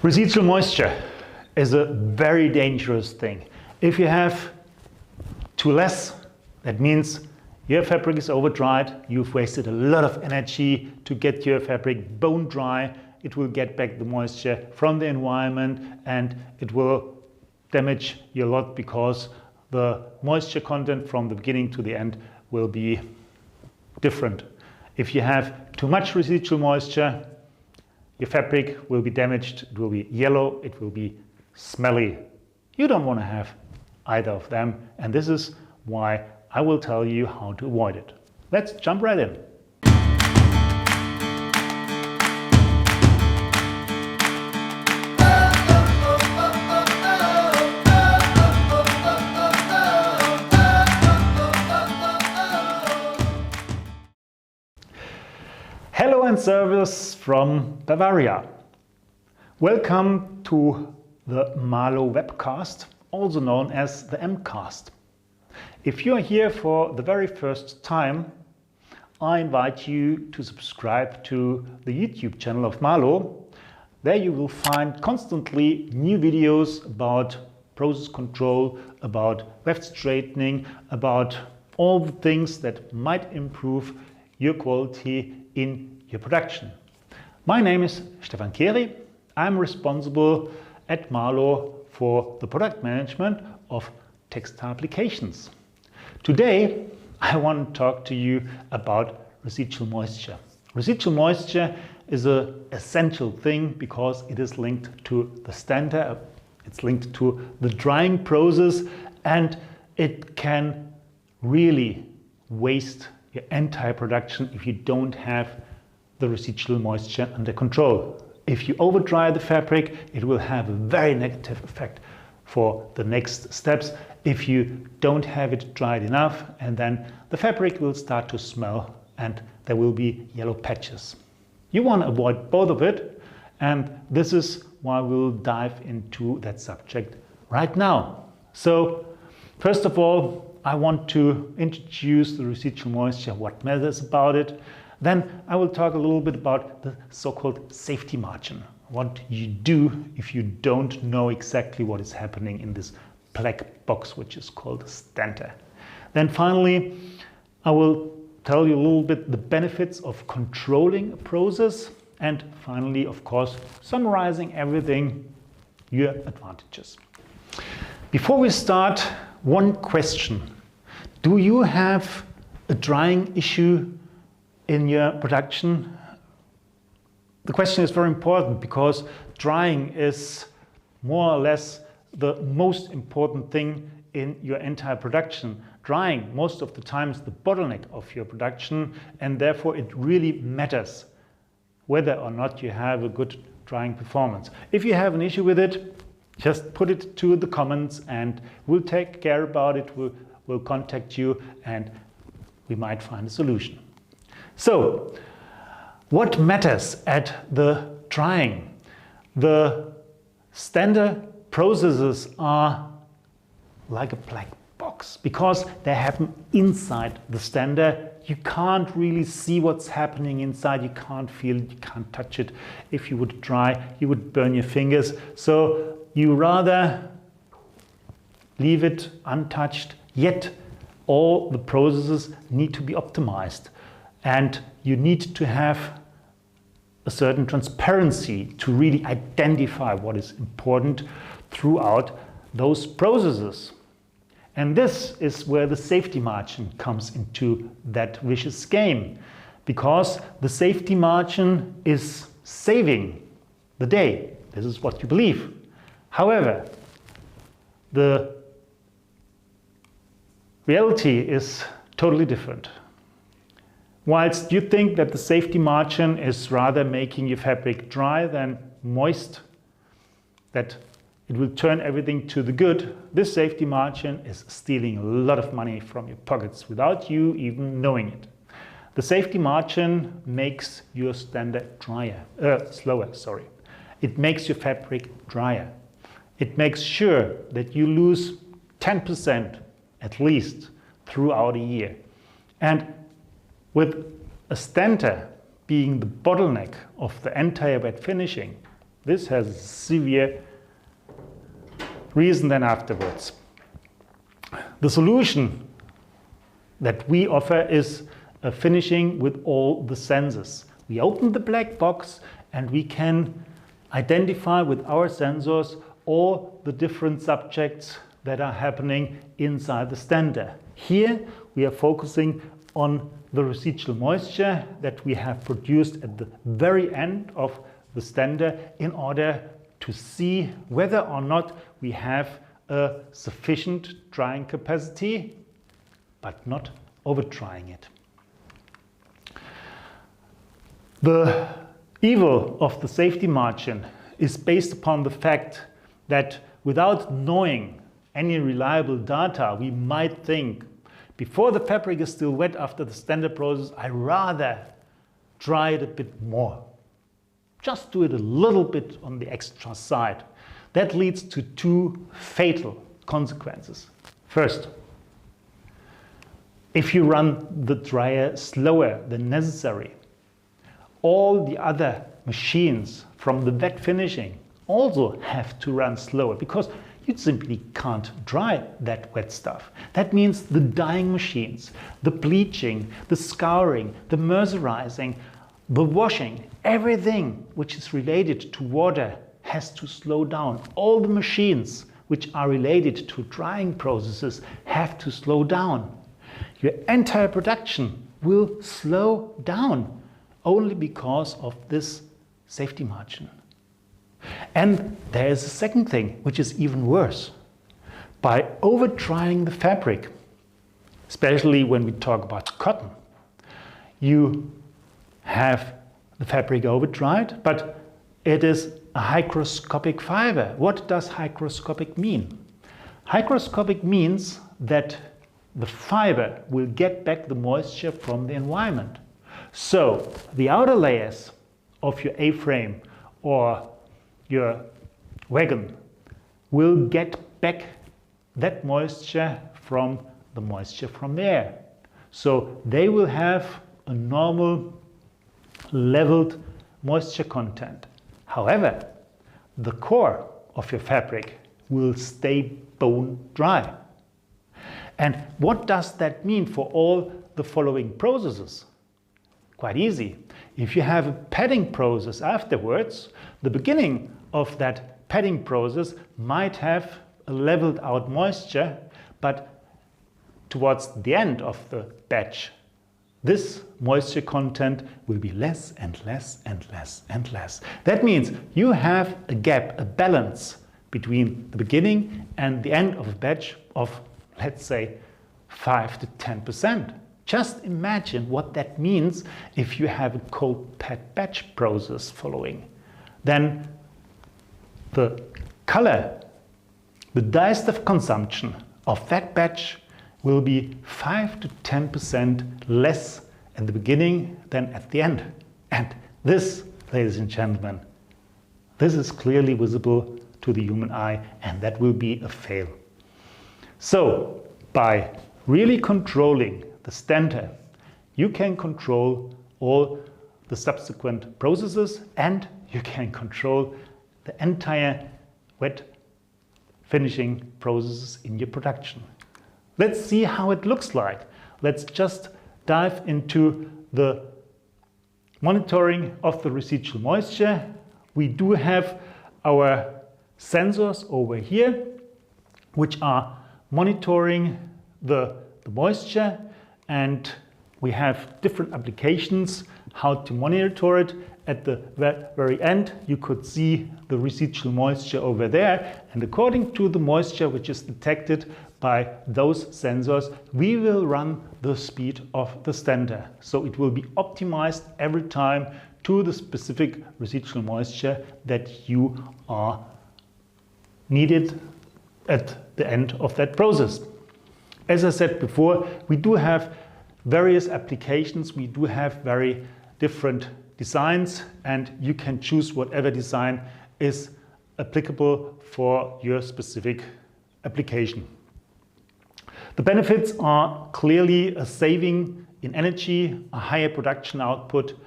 Residual moisture is a very dangerous thing. If you have too less, that means your fabric is over dried, you've wasted a lot of energy to get your fabric bone dry. It will get back the moisture from the environment and it will damage your lot because the moisture content from the beginning to the end will be different. If you have too much residual moisture, your fabric will be damaged, it will be yellow, it will be smelly. You don't want to have either of them, and this is why I will tell you how to avoid it. Let's jump right in. Hello and servus from Bavaria. Welcome to the Marlow webcast, also known as the MCast. If you are here for the very first time, I invite you to subscribe to the YouTube channel of Marlow. There you will find constantly new videos about process control, about weft straightening, about all the things that might improve your quality in your production. My name is Stefan Kehry. I'm responsible at Marlow for the product management of textile applications. Today I want to talk to you about residual moisture. Residual moisture is an essential thing because it is linked to the stander, it's linked to the drying process, and it can really waste your entire production if you don't have the residual moisture under control. If you over dry the fabric, it will have a very negative effect for the next steps if you don't have it dried enough, and then the fabric will start to smell and there will be yellow patches. You want to avoid both of it, and this is why we'll dive into that subject right now. So first of all, I want to introduce the residual moisture, what matters about it. Then I will talk a little bit about the so-called safety margin, what you do if you don't know exactly what is happening in this black box, which is called a stander. Then finally, I will tell you a little bit the benefits of controlling a process, and finally, of course, summarizing everything, your advantages. Before we start, one question. Do you have a drying issue in your production? The question is very important because drying is more or less the most important thing in your entire production. Drying most of the time is the bottleneck of your production, and therefore it really matters whether or not you have a good drying performance. If you have an issue with it, just put it to the comments and we'll take care about it. We'll contact you and we might find a solution. So, what matters at the drying? The stander processes are like a black box because they happen inside the stander. You can't really see what's happening inside, you can't feel it, you can't touch it. If you would dry, you would burn your fingers. So you rather leave it untouched, yet all the processes need to be optimized. And you need to have a certain transparency to really identify what is important throughout those processes. And this is where the safety margin comes into that vicious game, because the safety margin is saving the day. This is what you believe. However, the reality is totally different. Whilst you think that the safety margin is rather making your fabric dry than moist, that it will turn everything to the good, this safety margin is stealing a lot of money from your pockets without you even knowing it. The safety margin makes your stander slower. It makes your fabric drier. It makes sure that you lose 10% at least throughout a year. And with a stander being the bottleneck of the entire wet finishing, This has a severe reason then afterwards. The solution that we offer is a finishing with all the sensors. We open the black box and we can identify with our sensors all the different subjects that are happening inside the stander. Here we are focusing on the residual moisture that we have produced at the very end of the stander in order to see whether or not we have a sufficient drying capacity, but not over drying it. The evil of the safety margin is based upon the fact that without knowing any reliable data, we might think before the fabric is still wet after the stander process, I rather dry it a bit more. Just do it a little bit on the extra side. That leads to two fatal consequences. First, if you run the dryer slower than necessary, all the other machines from the wet finishing also have to run slower because you simply can't dry that wet stuff. That means the dyeing machines, the bleaching, the scouring, the mercerizing, the washing, everything which is related to water has to slow down. All the machines which are related to drying processes have to slow down. Your entire production will slow down only because of this safety margin. And there is a second thing which is even worse. By over drying the fabric, especially when we talk about cotton, you have the fabric over dried, but it is a hygroscopic fiber. What does hygroscopic mean? Hygroscopic means that the fiber will get back the moisture from the environment. So the outer layers of your A-frame or your wagon will get back that moisture from the air. So they will have a normal leveled moisture content. However, the core of your fabric will stay bone dry. And what does that mean for all the following processes? Quite easy. If you have a padding process afterwards, the beginning of that padding process might have a leveled out moisture, but towards the end of the batch, this moisture content will be less and less and less and less. That means you have a gap, a balance between the beginning and the end of a batch of, let's say, 5 to 10%. Just imagine what that means if you have a cold pad batch process following. Then the color, the dye stuff consumption of that batch will be 5 to 10% less at the beginning than at the end. And this, ladies and gentlemen, this is clearly visible to the human eye, and that will be a fail. So by really controlling the stander, you can control all the subsequent processes and you can control the entire wet finishing processes in your production. Let's see how it looks like. Let's just dive into the monitoring of the residual moisture. We do have our sensors over here which are monitoring the moisture, and we have different applications how to monitor it. At the very end you could see the residual moisture over there, and according to the moisture which is detected by those sensors, we will run the speed of the stander. So it will be optimized every time to the specific residual moisture that you are needed at the end of that process. As I said before, we do have various applications, we do have very different designs, and you can choose whatever design is applicable for your specific application. The benefits are clearly a saving in energy, a higher production output,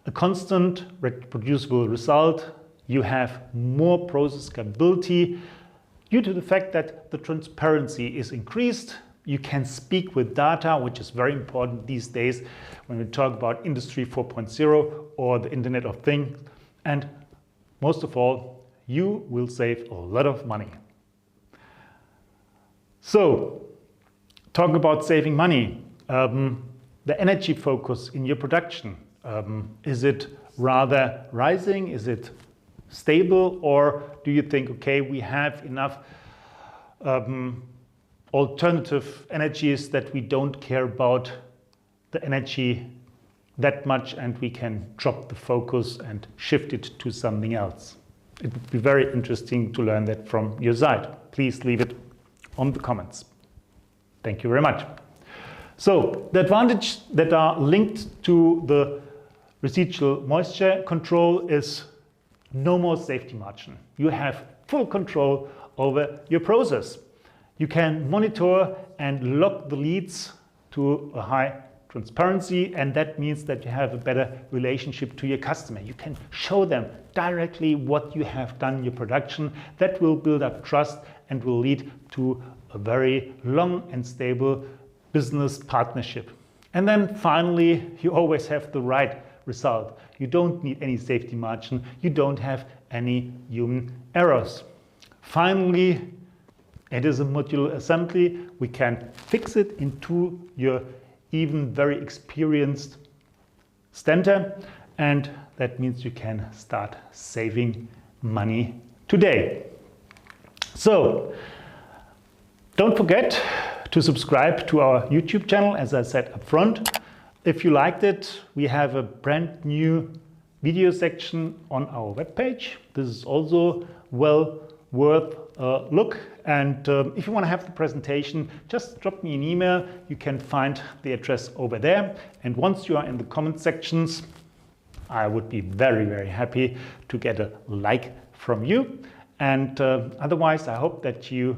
a constant reproducible result, You have more process capability due to the fact that the transparency is increased. You can speak with data, which is very important these days when we talk about Industry 4.0 or the Internet of Things. And most of all, you will save a lot of money. So, talking about saving money, the energy focus in your production, is it rather rising? Is it stable? Or do you think, okay, we have enough alternative energies that we don't care about the energy that much and we can drop the focus and shift it to something else? It would be very interesting to learn that from your side. Please leave it on the comments. Thank you very much. So the advantages that are linked to the residual moisture control is no more safety margin. You have full control over your process. You can monitor and log the leads to a high transparency, and that means that you have a better relationship to your customer. You can show them directly what you have done in your production. That will build up trust and will lead to a very long and stable business partnership. And then finally, you always have the right result. You don't need any safety margin. You don't have any human errors. Finally, it is a modular assembly. We can fix it into your even very experienced Stentor, and that means you can start saving money today. So don't forget to subscribe to our YouTube channel, as I said up front. If you liked it, we have a brand new video section on our webpage. This is also well worth a look. And if you want to have the presentation, just drop me an email. You can find the address over there. And once you are in the comment sections, I would be very, very happy to get a like from you. And otherwise, I hope that you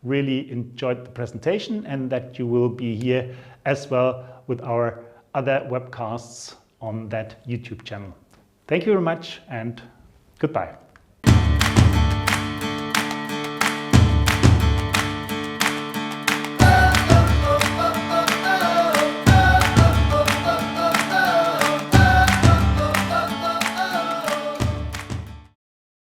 really enjoyed the presentation and that you will be here as well with our other webcasts on that YouTube channel. Thank you very much and goodbye.